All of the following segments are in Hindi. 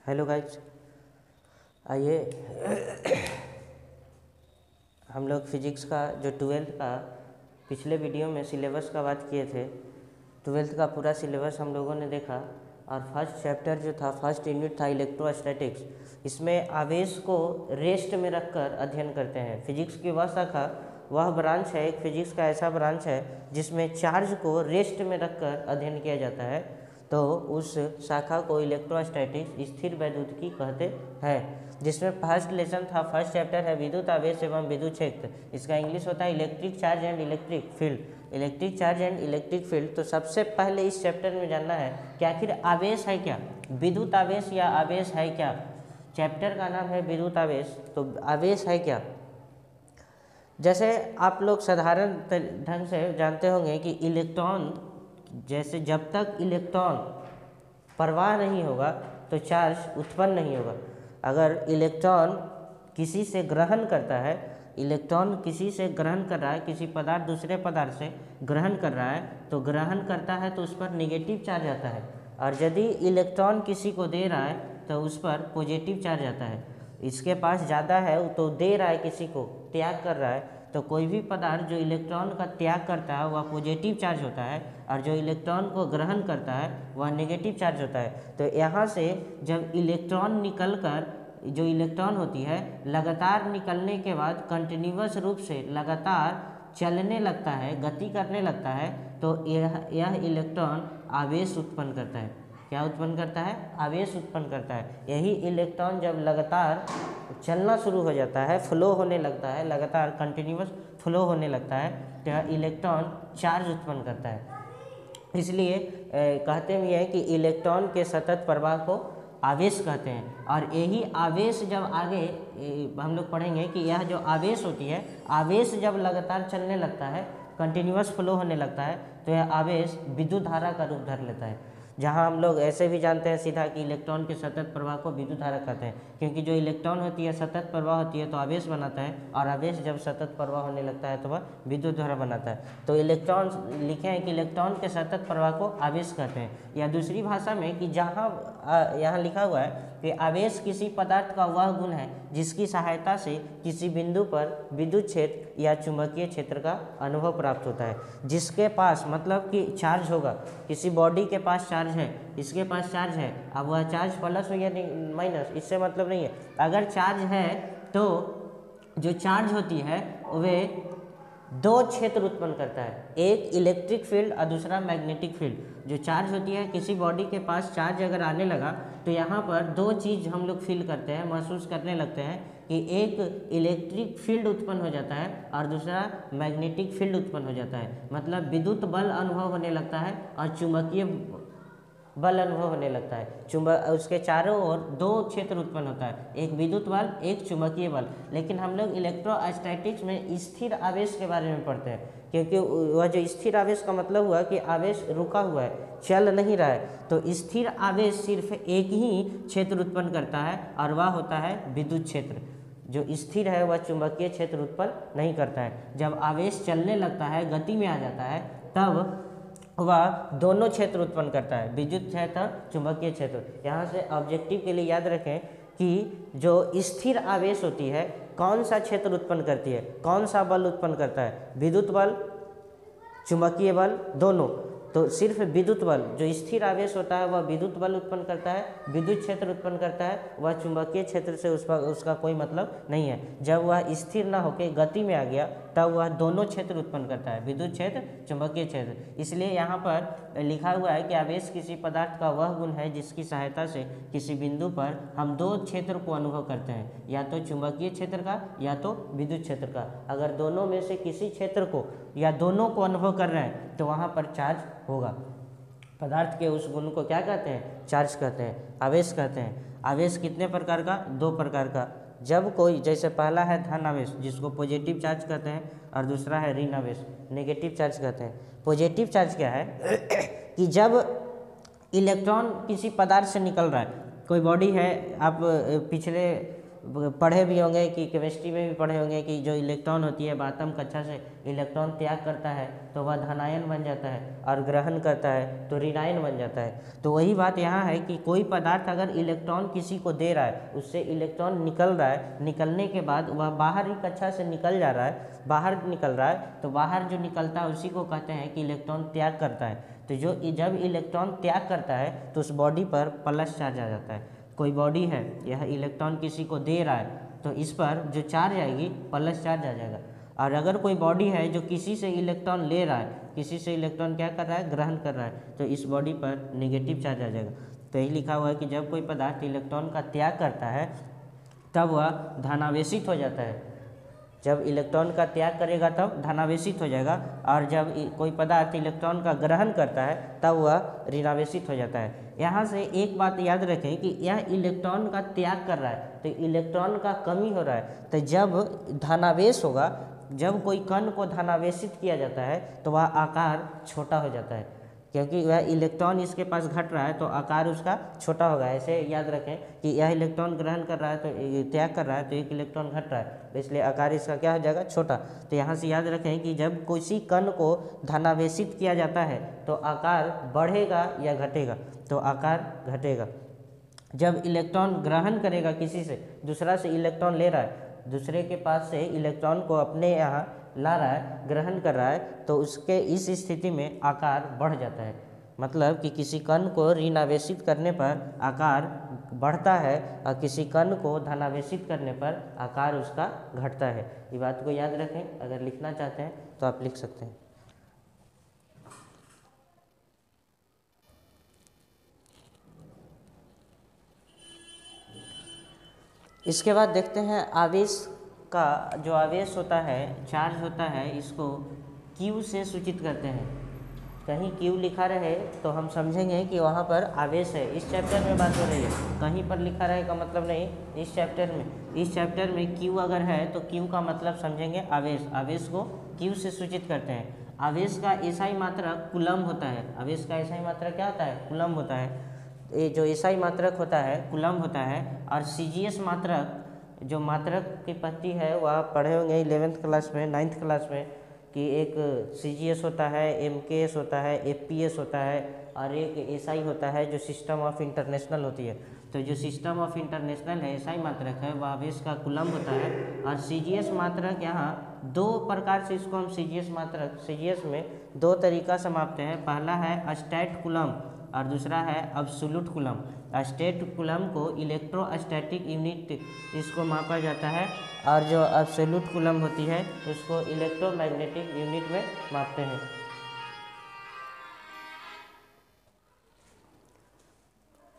हेलो गाइज, आइए हम लोग फिजिक्स का जो ट्वेल्थ का पिछले वीडियो में सिलेबस का बात किए थे। ट्वेल्थ का पूरा सिलेबस हम लोगों ने देखा और फर्स्ट चैप्टर जो था, फर्स्ट यूनिट था इलेक्ट्रोस्टैटिक्स। इसमें आवेश को रेस्ट में रखकर अध्ययन करते हैं। फिजिक्स की वह शाखा, वह ब्रांच है, एक फिजिक्स का ऐसा ब्रांच है जिसमें चार्ज को रेस्ट में रखकर अध्ययन किया जाता है। तो उस शाखा को इलेक्ट्रोस्टैटिक्स स्थिर वैद्युतिकी कहते हैं। जिसमें फर्स्ट लेसन था, फर्स्ट चैप्टर है विद्युत आवेश एवं विद्युत क्षेत्र। इसका इंग्लिश होता है electric charge and electric field. Electric charge and electric field. तो सबसे पहले इस चैप्टर में जानना है कि आखिर आवेश है क्या, विद्युत आवेश या आवेश है क्या। चैप्टर का नाम है विद्युत आवेश, तो आवेश है क्या। जैसे आप लोग साधारण ढंग से जानते होंगे कि इलेक्ट्रॉन, जैसे जब तक इलेक्ट्रॉन प्रवाह नहीं होगा तो चार्ज उत्पन्न नहीं होगा। अगर इलेक्ट्रॉन किसी से ग्रहण करता है, इलेक्ट्रॉन किसी से ग्रहण कर रहा है, किसी पदार्थ दूसरे पदार्थ से ग्रहण कर रहा है, तो ग्रहण करता है तो उस पर नेगेटिव चार्ज आता है। और यदि इलेक्ट्रॉन किसी को दे रहा है तो उस पर पॉजिटिव चार्ज आता है। इसके पास ज़्यादा है तो दे रहा है, किसी को त्याग कर रहा है, तो कोई भी पदार्थ जो इलेक्ट्रॉन का त्याग करता है वह पॉजिटिव चार्ज होता है और जो इलेक्ट्रॉन को ग्रहण करता है वह नेगेटिव चार्ज होता है। तो यहाँ से जब इलेक्ट्रॉन निकलकर, जो इलेक्ट्रॉन होती है लगातार निकलने के बाद कंटिन्यूअस रूप से लगातार चलने लगता है, गति करने लगता है, तो यह इलेक्ट्रॉन आवेश उत्पन्न करता है। क्या उत्पन्न करता है? आवेश उत्पन्न करता है। यही इलेक्ट्रॉन जब लगातार चलना शुरू हो जाता है, फ्लो होने लगता है, लगातार कंटिन्यूअस फ्लो होने लगता है, तो यह इलेक्ट्रॉन चार्ज उत्पन्न करता है। इसलिए कहते भी हैं कि इलेक्ट्रॉन के सतत प्रवाह को आवेश कहते हैं। और यही आवेश जब आगे हम लोग पढ़ेंगे कि यह जो आवेश होती है, आवेश जब लगातार चलने लगता है, कंटिन्यूअस फ्लो होने लगता है, तो यह आवेश विद्युत धारा का रूप धर लेता है। जहाँ हम लोग ऐसे भी जानते हैं सीधा कि इलेक्ट्रॉन के सतत प्रवाह को विद्युत धारा कहते हैं, क्योंकि जो इलेक्ट्रॉन होती है सतत प्रवाह होती है तो आवेश बनाता है, और आवेश जब सतत प्रवाह होने लगता है तो वह विद्युत धारा बनाता है। तो इलेक्ट्रॉन लिखे हैं कि इलेक्ट्रॉन के सतत प्रवाह को आवेश कहते हैं। या दूसरी भाषा में कि जहाँ यहाँ लिखा हुआ है कि आवेश किसी पदार्थ का वह गुण है जिसकी सहायता से किसी बिंदु पर विद्युत क्षेत्र या चुंबकीय क्षेत्र का अनुभव प्राप्त होता है। जिसके पास, मतलब कि चार्ज होगा, किसी बॉडी के पास चार्ज है, इसके पास चार्ज है, अब वह चार्ज प्लस हो या माइनस, इससे मतलब नहीं है। अगर चार्ज है तो जो चार्ज होती है वे दो क्षेत्र उत्पन्न करता है, एक इलेक्ट्रिक फील्ड और दूसरा मैग्नेटिक फील्ड। जो चार्ज होती है, किसी बॉडी के पास चार्ज अगर आने लगा तो यहाँ पर दो चीज़ हम लोग फील करते हैं, महसूस करने लगते हैं कि एक इलेक्ट्रिक फील्ड उत्पन्न हो जाता है और दूसरा मैग्नेटिक फील्ड उत्पन्न हो जाता है। मतलब विद्युत बल अनुभव होने लगता है और चुंबकीय बल अनुभव होने लगता है। उसके चारों ओर दो क्षेत्र उत्पन्न होता है, एक विद्युत बल, एक चुंबकीय बल। लेकिन हम लोग इलेक्ट्रोस्टैटिक्स में स्थिर आवेश के बारे में पढ़ते हैं, क्योंकि वह जो स्थिर आवेश का मतलब हुआ कि आवेश रुका हुआ है, चल नहीं रहा है। तो स्थिर आवेश सिर्फ एक ही क्षेत्र उत्पन्न करता है और वह होता है विद्युत क्षेत्र। जो स्थिर है वह चुंबकीय क्षेत्र उत्पन्न नहीं करता है। जब आवेश चलने लगता है, गति में आ जाता है, तब वह दोनों क्षेत्र उत्पन्न करता है, विद्युत क्षेत्र, चुंबकीय क्षेत्र। यहाँ से ऑब्जेक्टिव के लिए याद रखें कि जो स्थिर आवेश होती है कौन सा क्षेत्र उत्पन्न करती है, कौन सा बल उत्पन्न करता है, विद्युत बल, चुंबकीय बल, दोनों। तो सिर्फ विद्युत बल, जो स्थिर आवेश होता है वह विद्युत बल उत्पन्न करता है, विद्युत क्षेत्र उत्पन्न करता है, वह चुंबकीय क्षेत्र से उसका कोई मतलब नहीं है। जब वह स्थिर ना होकर गति में आ गया तब वह दोनों क्षेत्र उत्पन्न करता है, विद्युत क्षेत्र, चुंबकीय क्षेत्र। इसलिए यहाँ पर लिखा हुआ है कि आवेश किसी पदार्थ का वह गुण है जिसकी सहायता से किसी बिंदु पर हम दो क्षेत्र को अनुभव करते हैं, या तो चुंबकीय क्षेत्र का या तो विद्युत क्षेत्र का। अगर दोनों में से किसी क्षेत्र को या दोनों को अनुभव कर रहे हैं तो वहाँ पर चार्ज होगा। पदार्थ के उस गुण को क्या कहते हैं? चार्ज कहते हैं, आवेश कहते हैं। आवेश कितने प्रकार का? दो प्रकार का। जब कोई, जैसे पहला है धन आवेश जिसको पॉजिटिव चार्ज कहते हैं, और दूसरा है ऋण आवेश, नेगेटिव चार्ज कहते हैं। पॉजिटिव चार्ज क्या है कि जब इलेक्ट्रॉन किसी पदार्थ से निकल रहा है, कोई बॉडी है, आप पिछले पढ़े भी होंगे कि केमिस्ट्री में भी पढ़े होंगे कि जो इलेक्ट्रॉन होती है आतम कक्षा से इलेक्ट्रॉन त्याग करता है तो वह धनायन बन जाता है और ग्रहण करता है तो ऋणायन बन जाता है। तो वही बात यहाँ है कि कोई पदार्थ अगर इलेक्ट्रॉन किसी को दे रहा है, उससे इलेक्ट्रॉन निकल रहा है, निकलने के बाद वह बाहरी कक्षा से निकल जा रहा है, बाहर निकल रहा है, तो बाहर जो निकलता है उसी को कहते हैं कि इलेक्ट्रॉन त्याग करता है। तो जब इलेक्ट्रॉन त्याग करता है तो उस बॉडी पर प्लस चार्ज आ जाता है। कोई बॉडी है, यह इलेक्ट्रॉन किसी को दे रहा है तो इस पर जो चार्ज आएगी प्लस चार्ज आ जाएगा। और अगर कोई बॉडी है जो किसी से इलेक्ट्रॉन ले रहा है, किसी से इलेक्ट्रॉन क्या कर रहा है, ग्रहण कर रहा है, तो इस बॉडी पर नेगेटिव चार्ज आ जाएगा। तो यही लिखा हुआ है कि जब कोई पदार्थ इलेक्ट्रॉन का त्याग करता है तब वह धनावेशित हो जाता है। जब इलेक्ट्रॉन का त्याग करेगा तब धनावेशित हो जाएगा, और जब कोई पदार्थ इलेक्ट्रॉन का ग्रहण करता है तब वह ऋणावेशित हो जाता है। यहाँ से एक बात याद रखें कि यह इलेक्ट्रॉन का त्याग कर रहा है तो इलेक्ट्रॉन का कमी हो रहा है। तो जब धनावेश होगा, जब कोई कण को धनावेशित किया जाता है तो वह आकार छोटा हो जाता है, क्योंकि वह इलेक्ट्रॉन इसके पास घट रहा है तो आकार उसका छोटा होगा। ऐसे याद रखें कि यह इलेक्ट्रॉन ग्रहण कर रहा है तो त्याग कर रहा है तो एक इलेक्ट्रॉन घट रहा है, तो इसलिए आकार इसका क्या हो जाएगा, छोटा। तो यहाँ से याद रखें कि जब किसी कण को धनावेशित किया जाता है तो आकार बढ़ेगा या घटेगा, तो आकार घटेगा। जब इलेक्ट्रॉन ग्रहण करेगा, किसी से दूसरा से इलेक्ट्रॉन ले रहा है, दूसरे के पास से इलेक्ट्रॉन को अपने यहाँ ला रहा है, ग्रहण कर रहा है, तो उसके इस स्थिति में आकार बढ़ जाता है। मतलब कि किसी कण को ऋणावेशित करने पर आकार बढ़ता है और किसी कण को धनावेशित करने पर आकार उसका घटता है। ये बात को याद रखें। अगर लिखना चाहते हैं तो आप लिख सकते हैं। इसके बाद देखते हैं आवेश का। जो आवेश होता है, चार्ज होता है, इसको Q से सूचित करते हैं। कहीं Q लिखा रहे तो हम समझेंगे कि वहाँ पर आवेश है। इस चैप्टर में बात हो रही है, कहीं पर लिखा रहे का मतलब नहीं। इस चैप्टर में Q अगर है तो Q का मतलब समझेंगे आवेश। आवेश को Q से सूचित करते हैं। आवेश का एसआई मात्रक कूलम होता है। आवेश का एसआई मात्रक क्या होता है, कूलम होता है। ये जो एसआई मात्रक होता है कूलम होता है। और सीजीएस मात्रक, जो मात्रक की पत्ती है वह पढ़े होंगे 11th क्लास में, 9th क्लास में, कि एक सीजीएस होता है, एमकेएस होता है, एफपीएस होता है, और एक एसआई होता है जो सिस्टम ऑफ इंटरनेशनल होती है। तो जो सिस्टम ऑफ इंटरनेशनल है, एसआई मात्रक है, वह आवेश का कूलम होता है। और सीजीएस मात्रक, यहाँ दो प्रकार से इसको हम सीजीएस मात्रक, सीजीएस में दो तरीका से मापते हैं। पहला है स्टैट कूलम और दूसरा है अब्सोल्यूट कूलम। स्टैट कूलम को इलेक्ट्रोस्टैटिक यूनिट इसको मापा जाता है, और जो अब्सोल्यूट कूलम होती है उसको इलेक्ट्रोमैग्नेटिक यूनिट में मापते हैं।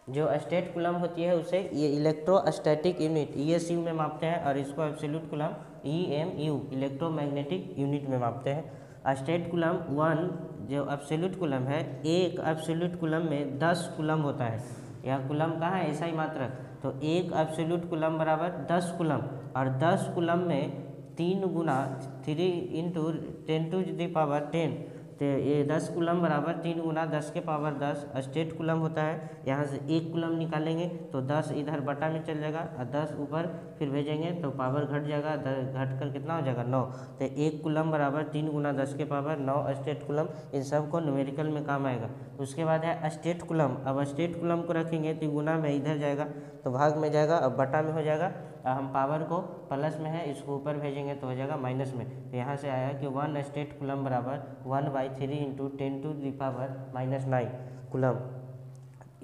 जो स्टैट कूलम होती है उसे ये इलेक्ट्रोस्टैटिक यूनिट ESU में मापते हैं, और इसको absolute coulomb EMU electromagnetic unit में मापते हैं। स्टैट कूलम 1 जो एब्सोल्यूट कूलम है, एक एब्सोल्यूट कूलम में 10 कूलम होता है। यह कूलम कहाँ है, एसआई मात्रक। तो एक एब्सोल्यूट कूलम बराबर 10 कूलम, और 10 कूलम में 3 गुना 3 इंटू 10⁻10, तो ये 10 कूलम बराबर 3 गुना 10⁻10 स्टेट कूलम होता है। यहाँ से 1 कूलम निकालेंगे तो 10 इधर बटा में चल जाएगा, और 10 ऊपर फिर भेजेंगे तो पावर घट जाएगा, घट कर कितना हो जाएगा, 9। तो 1 कूलम बराबर 3 गुना 10⁻9 स्टेट कूलम। इन सब को न्यूमेरिकल में काम आएगा। उसके बाद है स्टेट कूलम। अब स्टेट कूलम को रखेंगे तो गुना में इधर जाएगा तो भाग में जाएगा, अब बटा में हो जाएगा। हम पावर को प्लस में है, इसको ऊपर भेजेंगे तो हो जाएगा माइनस में। तो यहाँ से आया कि 1 स्टेट कूलम बराबर 1/3 इंटू 10⁻⁹ कूलम।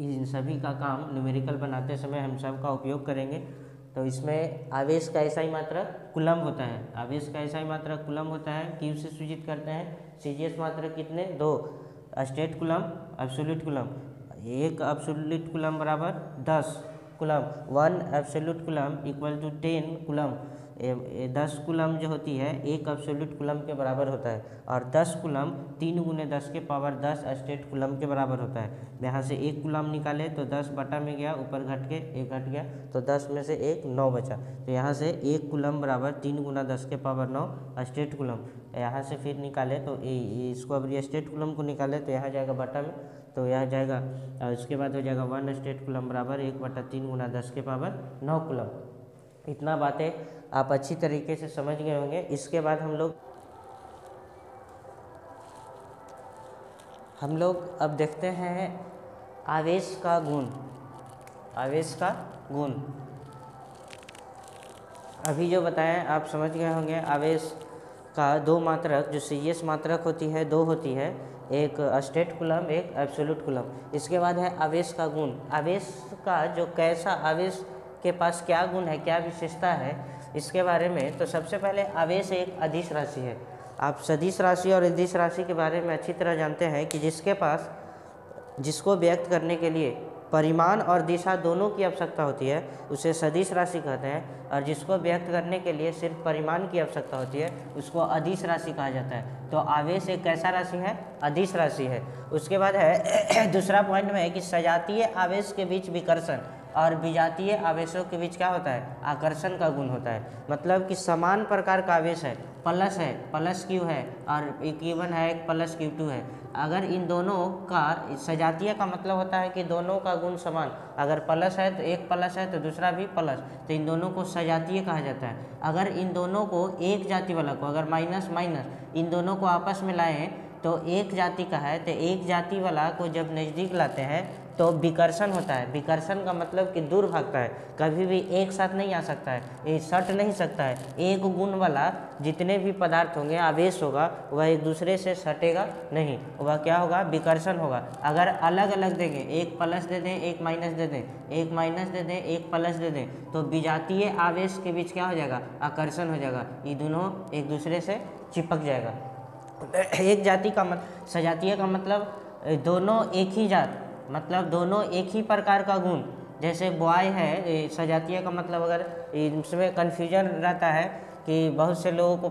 इन सभी का काम न्यूमेरिकल बनाते समय हम सब का उपयोग करेंगे। तो इसमें आवेश का एसआई मात्रक कूलम होता है। आवेश का एसआई मात्रक कूलम होता है, Q से सूचित करते हैं। सीजीएस मात्रक कितने, 2 स्टेट कूलम, एब्सोल्यूट कूलम। एक एब्सोल्यूट कूलम बराबर 10 coulomb, 1 absolute coulomb equal to 10 coulomb. 10 coulomb जो होती है एक एब्सोल्यूट कूलम के बराबर होता है, और 10 कूलम 3 गुने 10⁻10 स्टेट कूलम के बराबर होता है। यहाँ से 1 कूलम निकाले तो 10 बटा में गया, ऊपर घट के 1 घट गया, तो 10 में से 1 9 बचा। तो यहाँ से 1 कूलम बराबर 3 गुना 10⁻9 स्टेट कूलम। यहाँ से फिर निकाले तो इसको अब ये स्टेट कूलम को निकाले तो यहाँ जाएगा बटा में, तो यह जाएगा। और उसके बाद हो जाएगा 1 स्टेट कूलम बराबर 1/3 गुना 10⁻9 कूलम। इतना बातें आप अच्छी तरीके से समझ गए होंगे। इसके बाद हम लोग अब देखते हैं आवेश का गुण। आवेश का गुण अभी जो बताएं आप समझ गए होंगे। आवेश का दो मात्रक, जो सीरियस मात्रक होती है, दो होती है, एक स्टेट कूलम, एक एब्सोल्यूट कूलम। इसके बाद है आवेश का गुण। आवेश का जो कैसा, आवेश के पास क्या गुण है, क्या विशेषता है, इसके बारे में। तो सबसे पहले आवेश एक अदिश राशि है। आप सदिश राशि और अदिश राशि के बारे में अच्छी तरह जानते हैं कि जिसको व्यक्त करने के लिए परिमाण और दिशा दोनों की आवश्यकता होती है उसे सदिश राशि कहते हैं, और जिसको व्यक्त करने के लिए सिर्फ परिमाण की आवश्यकता होती है उसको अदिश राशि कहा जाता है। तो आवेश एक कैसा राशि है? अदिश राशि है। उसके बाद है दूसरा पॉइंट में है कि सजातीय आवेश के बीच विकर्षण और विजातीय आवेशों के बीच क्या होता है? आकर्षण का गुण होता है। मतलब कि समान प्रकार का आवेश है, प्लस है, प्लस क्यू है, और Q1 है, एक प्लस Q2 है। अगर इन दोनों का, सजातीय का मतलब होता है कि दोनों का गुण समान, अगर प्लस है तो एक प्लस है तो दूसरा भी प्लस, तो इन दोनों को सजातीय कहा जाता है। अगर इन दोनों को एक जाति वाला को, अगर माइनस माइनस इन दोनों को आपस में लाएं तो एक जाति का है, तो एक जाति वाला को जब नज़दीक लाते हैं तो विकर्षण होता है। विकर्षण का मतलब कि दूर भागता है, कभी भी एक साथ नहीं आ सकता है, ये सट नहीं सकता है। एक गुण वाला जितने भी पदार्थ होंगे, आवेश होगा, वह एक दूसरे से सटेगा नहीं, वह क्या होगा? विकर्षण होगा। अगर अलग अलग देंगे, एक प्लस दे दें, एक माइनस दे दें, एक माइनस दे दें, एक प्लस दे दें, तो विजातीय आवेश के बीच क्या हो जाएगा? आकर्षण हो जाएगा। ये दोनों एक दूसरे से चिपक जाएगा। एक जाति का सजातीय का मतलब दोनों एक ही जात, मतलब दोनों एक ही प्रकार का गुण। जैसे बॉय है, सजातीय का मतलब, अगर इसमें कन्फ्यूजन रहता है कि बहुत से लोगों को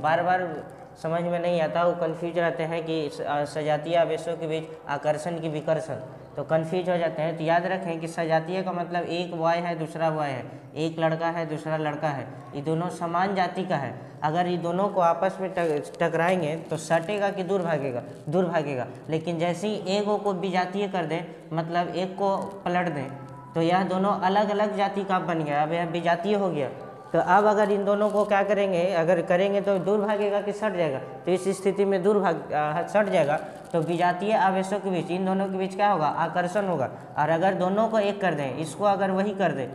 बार बार समझ में नहीं आता, वो कन्फ्यूज रहते हैं कि सजातीय आवेशों के बीच आकर्षण की विकर्षण, तो कन्फ्यूज हो जाते हैं। तो याद रखें कि सजातीय का मतलब एक बॉय है, दूसरा बॉय है, एक लड़का है, दूसरा लड़का है, ये दोनों समान जाति का है। अगर ये दोनों को आपस में टकराएंगे तो सटेगा कि दूर भागेगा? दूर भागेगा। लेकिन जैसे ही एक को विजातीय कर दें, मतलब एक को पलट दें, तो यह दोनों अलग अलग जाति का बन गया, अब यह विजातीय हो गया। तो अब अगर इन दोनों को क्या करेंगे, अगर करेंगे तो दूर भागेगा कि सट जाएगा? तो इस स्थिति में सट जाएगा। तो विजातीय आवेशों के बीच, इन दोनों के बीच क्या होगा? आकर्षण होगा। और अगर दोनों को एक कर दें, इसको अगर वही कर दें,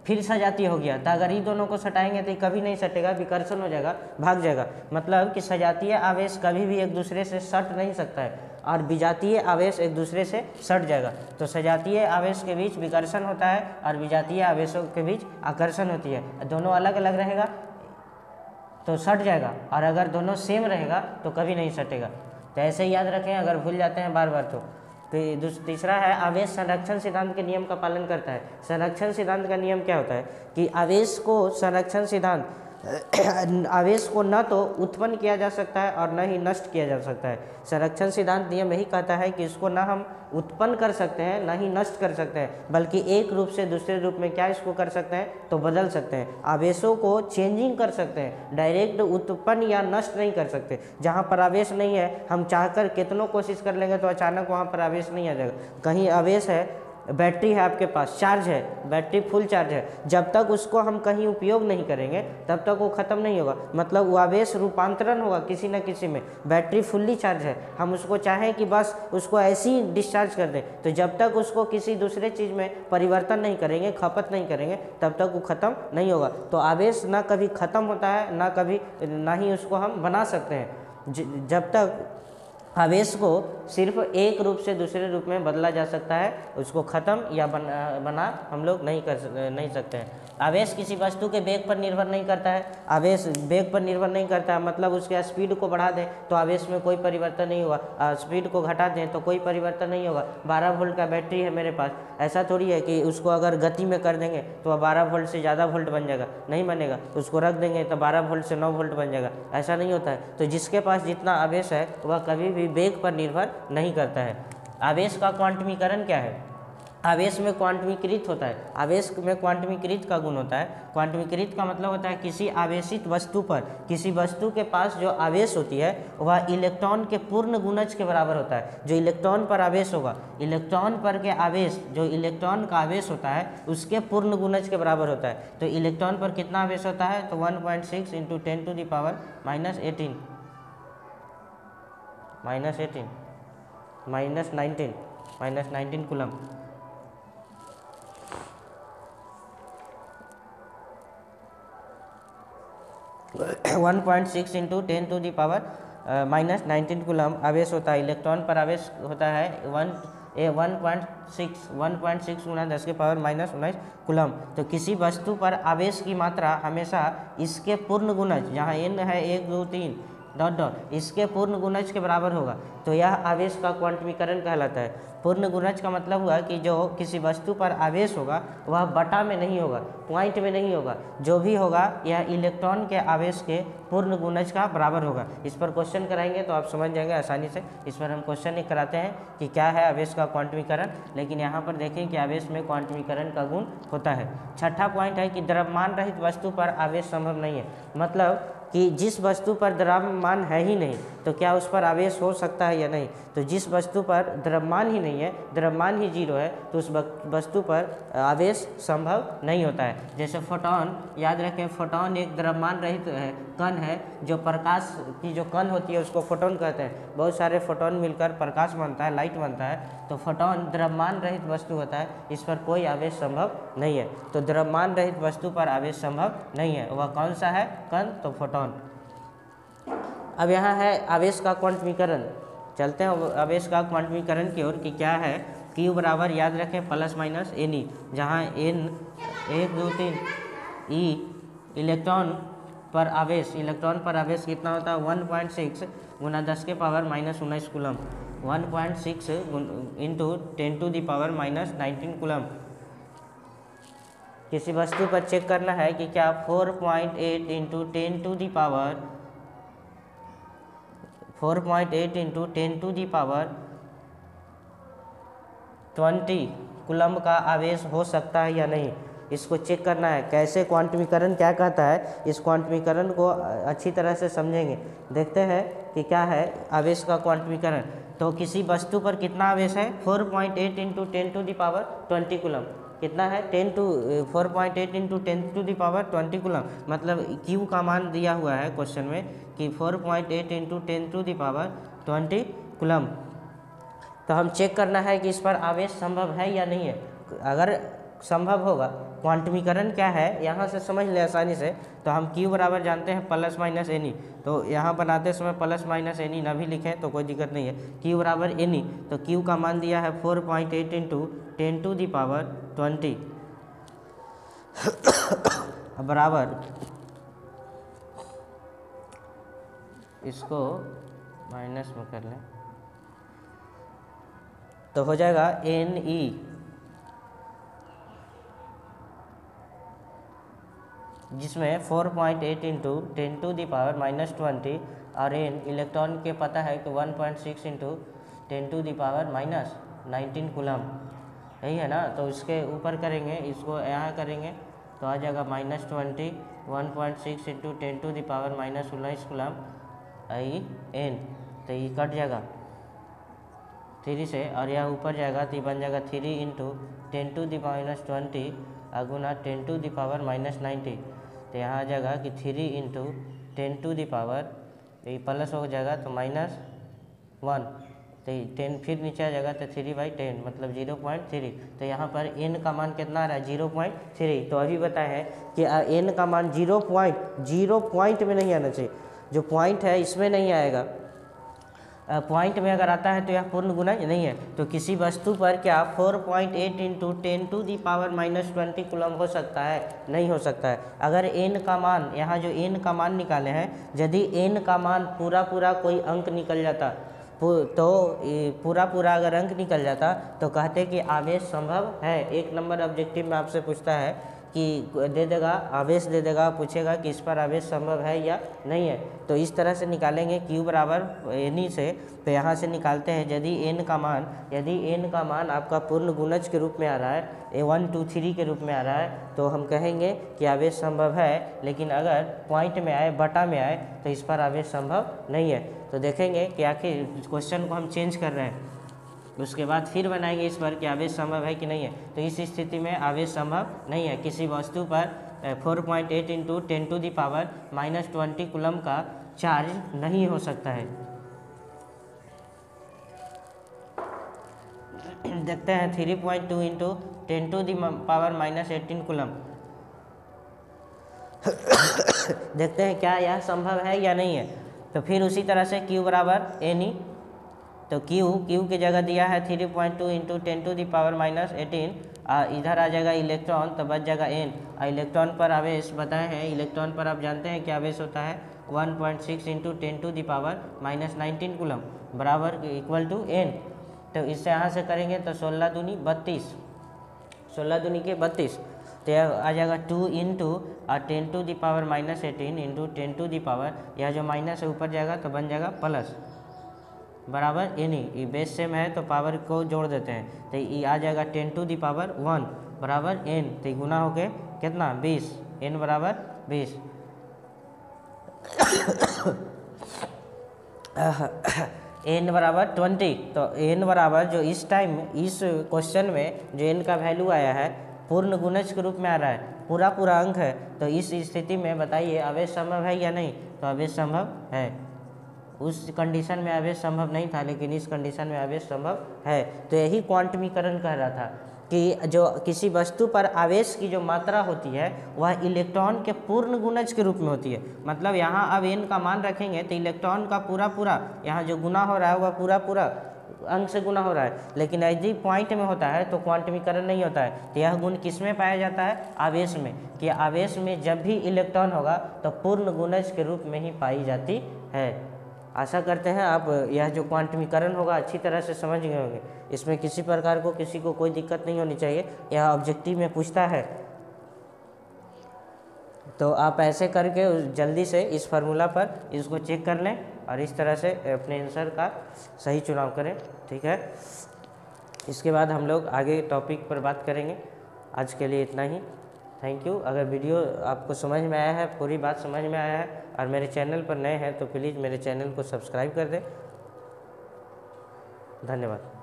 फिर सजातीय हो गया। तो अगर इन दोनों को सटाएंगे तो कभी नहीं सटेगा, विकर्षण हो जाएगा, भाग जाएगा। मतलब कि सजातीय आवेश कभी भी एक दूसरे से सट नहीं सकता है, और विजातीय आवेश एक दूसरे से सट जाएगा। तो सजातीय आवेश के बीच विकर्षण होता है और विजातीय आवेशों के बीच आकर्षण होती है। दोनों अलग अलग रहेगा तो सट जाएगा, और अगर दोनों सेम रहेगा तो कभी नहीं सटेगा। तो ऐसे ही याद रखें, अगर भूल जाते हैं बार बार तो तीसरा है आवेश संरक्षण सिद्धांत के नियम का पालन करता है। संरक्षण सिद्धांत का नियम क्या होता है कि आवेश को संरक्षण सिद्धांत आवेश को न तो उत्पन्न किया जा सकता है और न ही नष्ट किया जा सकता है। संरक्षण सिद्धांत नियम यही कहता है कि इसको न हम उत्पन्न कर सकते हैं, न ही नष्ट कर सकते हैं, बल्कि एक रूप से दूसरे रूप में क्या इसको कर सकते हैं? तो बदल सकते हैं। आवेशों को चेंजिंग कर सकते हैं, डायरेक्ट उत्पन्न या नष्ट नहीं कर सकते। जहाँ पर आवेश नहीं है, हम चाहकर कितनों कोशिश कर लेंगे तो अचानक वहाँ पर आवेश नहीं आ जाएगा। कहीं आवेश है, बैटरी है आपके पास, चार्ज है, बैटरी फुल चार्ज है, जब तक उसको हम कहीं उपयोग नहीं करेंगे तब तक वो ख़त्म नहीं होगा। मतलब वो आवेश रूपांतरण होगा किसी न किसी में। बैटरी फुल्ली चार्ज है, हम उसको चाहें कि बस उसको ऐसे ही डिस्चार्ज कर दें, तो जब तक उसको किसी दूसरे चीज़ में परिवर्तन नहीं करेंगे, खपत नहीं करेंगे, तब तक वो ख़त्म नहीं होगा। तो आवेश ना कभी ख़त्म होता है, ना ही उसको हम बना सकते हैं। जब तक आवेश को सिर्फ एक रूप से दूसरे रूप में बदला जा सकता है, उसको ख़त्म या बना हम लोग नहीं सकते हैं। आवेश किसी वस्तु के वेग पर निर्भर नहीं करता है। आवेश वेग पर निर्भर नहीं करता है, मतलब उसके स्पीड को बढ़ा दें तो आवेश में कोई परिवर्तन नहीं होगा, स्पीड को घटा दें तो कोई परिवर्तन नहीं होगा। 12 वोल्ट का बैटरी है मेरे पास, ऐसा थोड़ी है कि उसको अगर गति में कर देंगे तो 12 वोल्ट से ज़्यादा वोल्ट बन जाएगा, नहीं बनेगा। उसको रख देंगे तो 12 वोल्ट से 9 वोल्ट बन जाएगा, ऐसा नहीं होता है। तो जिसके पास जितना आवेश है वह कभी भी वेग पर निर्भर नहीं करता है। आवेश का क्वांटमीकरण क्या है? आवेश में क्वांटमीकृत होता है। आवेश में क्वांटमीकृत का गुण होता है। क्वांटमीकृत का मतलब होता है किसी आवेशित वस्तु पर, किसी वस्तु के पास जो आवेश होती है वह इलेक्ट्रॉन के पूर्ण गुणज के बराबर होता है। जो इलेक्ट्रॉन पर आवेश होगा, इलेक्ट्रॉन पर के आवेश, जो इलेक्ट्रॉन का आवेश होता है उसके पूर्ण गुणज के बराबर होता है। तो इलेक्ट्रॉन पर कितना आवेश होता है, तो 1.6 × 10⁻⁻18 -19 कूलम। 1.6 × 10⁻⁻19 कूलम आवेश होता है। इलेक्ट्रॉन पर आवेश होता है 1.6 गुना 10⁻⁻19 कूलम। तो किसी वस्तु पर आवेश की मात्रा हमेशा इसके पूर्ण गुणज, जहाँ n है 1 2 3 ... इसके पूर्ण गुणज के बराबर होगा। तो यह आवेश का क्वांटमीकरण कहलाता है। पूर्ण गुणज का मतलब हुआ कि जो किसी वस्तु पर आवेश होगा वह बटा में नहीं होगा, पॉइंट में नहीं होगा, जो भी होगा यह इलेक्ट्रॉन के आवेश के पूर्ण गुणज का बराबर होगा। इस पर क्वेश्चन कराएंगे तो आप समझ जाएंगे आसानी से। इस पर हम क्वेश्चन एक कराते हैं कि क्या है आवेश का क्वांटमीकरण, लेकिन यहाँ पर देखें कि आवेश में क्वांटमीकरण का गुण होता है। छठा पॉइंट है कि द्रव्यमान रहित वस्तु पर आवेश संभव नहीं है। मतलब कि जिस वस्तु पर द्रव्यमान है ही नहीं तो क्या उस पर आवेश हो सकता है या नहीं। तो जिस वस्तु पर द्रव्यमान ही नहीं है, द्रव्यमान ही 0 है, तो उस वस्तु पर आवेश संभव नहीं होता है। जैसे फोटॉन, याद रखें फोटॉन एक द्रव्यमान रहित कण है। जो प्रकाश की जो कण होती है उसको फोटॉन कहते हैं। बहुत सारे फोटॉन मिलकर प्रकाश बनता है, लाइट बनता है। तो फोटॉन द्रव्यमान रहित वस्तु होता है, इस पर कोई आवेश संभव नहीं है। तो द्रव्यमान रहित वस्तु पर आवेश संभव नहीं है। वह कौन सा है कण, तो फोटॉन। अब यहाँ है आवेश का क्वांटमीकरण। चलते हैं आवेश का क्वांटमीकरण की ओर कि क्या है। Q बराबर याद रखें ±Ne, जहाँ N 1 2 3 E इलेक्ट्रॉन पर आवेश, इलेक्ट्रॉन पर आवेश कितना होता है 1.6 गुना 10⁻⁻19 कूलम। 1.6 × 10⁻⁻19 कूलम। किसी वस्तु पर चेक करना है कि क्या 4.8 × 10⁻20 कूलम का आवेश हो सकता है या नहीं, इसको चेक करना है। कैसे क्वांटमीकरण क्या कहता है, इस क्वांटमीकरण को अच्छी तरह से समझेंगे। देखते हैं कि क्या है आवेश का क्वांटमीकरण। तो किसी वस्तु पर कितना आवेश है 4.8 × 10⁻20 कूलम। कितना है 4.8 × 10⁻20 कूलम। मतलब Q का मान दिया हुआ है क्वेश्चन में कि 4.8 × 10⁻20 कूलम। तो हम चेक करना है कि इस पर आवेश संभव है या नहीं है। अगर संभव होगा, क्वांटमीकरण क्या है यहाँ से समझ ले आसानी से। तो हम Q बराबर जानते हैं ±Ne। तो यहाँ बनाते समय ±Ne ना भी लिखें तो कोई दिक्कत नहीं है। Q बराबर Ne, तो Q का मान दिया है 4.8 × 10⁻20 बराबर, इसको माइनस में कर लें तो हो जाएगा Ne, जिसमें 4.8 × 10⁻⁻20 और n इलेक्ट्रॉन के पता है कि 1.6 × 10⁻⁻19 कूलम, यही है ना। तो इसके ऊपर करेंगे, इसको यहाँ करेंगे तो आ जाएगा -20 1.6 × 10⁻⁻19 कूलम n। तो ये कट जाएगा 3 से और यह ऊपर जाएगा तो ये बन जाएगा 3 × 10⁻⁻20 गुना 10⁻⁻90। तो यहाँ आ जाएगा कि 3 × 10 प्लस हो जाएगा तो -1, तो 10 फिर नीचे आ जाएगा तो 3/10 मतलब 0.3। तो यहाँ पर n का मान कितना आ रहा है 0.3। तो अभी बताए हैं कि n का मान 0 पॉइंट में नहीं आना चाहिए। जो पॉइंट है इसमें नहीं आएगा, पॉइंट में अगर आता है तो यह पूर्ण गुणज नहीं है। तो किसी वस्तु पर क्या 4.8 × 10⁻⁻20 कूलम हो सकता है, नहीं हो सकता है। अगर n का मान, यहाँ जो n का मान निकाले हैं, यदि n का मान पूरा कोई अंक निकल जाता तो पूरा अगर अंक निकल जाता तो कहते कि आवेश संभव है। 1 नंबर ऑब्जेक्टिव में आपसे पूछता है कि दे देगा, आवेश दे देगा, पूछेगा कि इस पर आवेश संभव है या नहीं है। तो इस तरह से निकालेंगे Q बराबर N से। तो यहाँ से निकालते हैं यदि n का मान आपका पूर्ण गुणज के रूप में आ रहा है, 1 2 3 के रूप में आ रहा है, तो हम कहेंगे कि आवेश संभव है। लेकिन अगर पॉइंट में आए, बटा में आए, तो इस पर आवेश संभव नहीं है। तो देखेंगे कि आखिर क्वेश्चन को हम चेंज कर रहे हैं, उसके बाद फिर बनाएंगे इस पर कि आवेश संभव है कि नहीं है। तो इस स्थिति में आवेश संभव नहीं है। किसी वस्तु पर 4.8 into 10 to the power -20 coulomb का चार्ज नहीं हो सकता है। देखते हैं 3.2 into 10 to the power -18 coulomb. देखते हैं क्या यह संभव है या नहीं है। तो फिर उसी तरह से Q बराबर N, तो Q की जगह दिया है 3.2 इंटू 10 टू द पावर -18, इधर आ जाएगा इलेक्ट्रॉन, तो बच जाएगा N। इलेक्ट्रॉन पर आवेश बताए हैं, इलेक्ट्रॉन पर आप जानते हैं कि आवेश होता है 1.6 into 10 to the power -19 coulomb बराबर इक्वल टू N। तो इससे यहाँ से करेंगे तो 16 दूनी 32, 16 दूनी के 32, तो यह आ जाएगा 2 into 10 to the power -18 into 10 to the power, यह जो माइनस है ऊपर जाएगा तो बन जाएगा प्लस बराबर N। ये बेस सेम है तो पावर को जोड़ देते हैं, तो ये आ जाएगा 10 टू द पावर 1 बराबर N। तो ये गुना होके कितना 20, N बराबर 20। N बराबर 20। तो N बराबर जो इस टाइम इस क्वेश्चन में जो N का वैल्यू आया है पूर्ण गुणज के रूप में आ रहा है, पूरा अंक है। तो इस स्थिति में बताइए आवेश संभव है या नहीं। तो आवेश संभव है। उस कंडीशन में आवेश संभव नहीं था, लेकिन इस कंडीशन में आवेश संभव है। तो यही क्वांटमीकरण कह रहा था कि जो किसी वस्तु पर आवेश की जो मात्रा होती है वह इलेक्ट्रॉन के पूर्ण गुणज के रूप में होती है। मतलब यहाँ अब N का मान रखेंगे तो इलेक्ट्रॉन का पूरा यहाँ जो गुना हो रहा है वह पूरा अंक से गुना हो रहा है। लेकिन यदि पॉइंट में होता है तो क्वांटमीकरण नहीं होता है। तो यह गुण किस में पाया जाता है, आवेश में, कि आवेश में जब भी इलेक्ट्रॉन होगा तो पूर्ण गुणज के रूप में ही पाई जाती है। आशा करते हैं आप यह जो क्वांटमीकरण होगा अच्छी तरह से समझ गए होंगे। इसमें किसी प्रकार को किसी को कोई दिक्कत नहीं होनी चाहिए। यह ऑब्जेक्टिव में पूछता है, तो आप ऐसे करके जल्दी से इस फार्मूला पर इसको चेक कर लें और इस तरह से अपने आंसर का सही चुनाव करें। ठीक है, इसके बाद हम लोग आगे टॉपिक पर बात करेंगे। आज के लिए इतना ही, थैंक यू। अगर वीडियो आपको समझ में आया है, पूरी बात समझ में आया है और मेरे चैनल पर नए हैं तो प्लीज़ मेरे चैनल को सब्सक्राइब कर दें। धन्यवाद।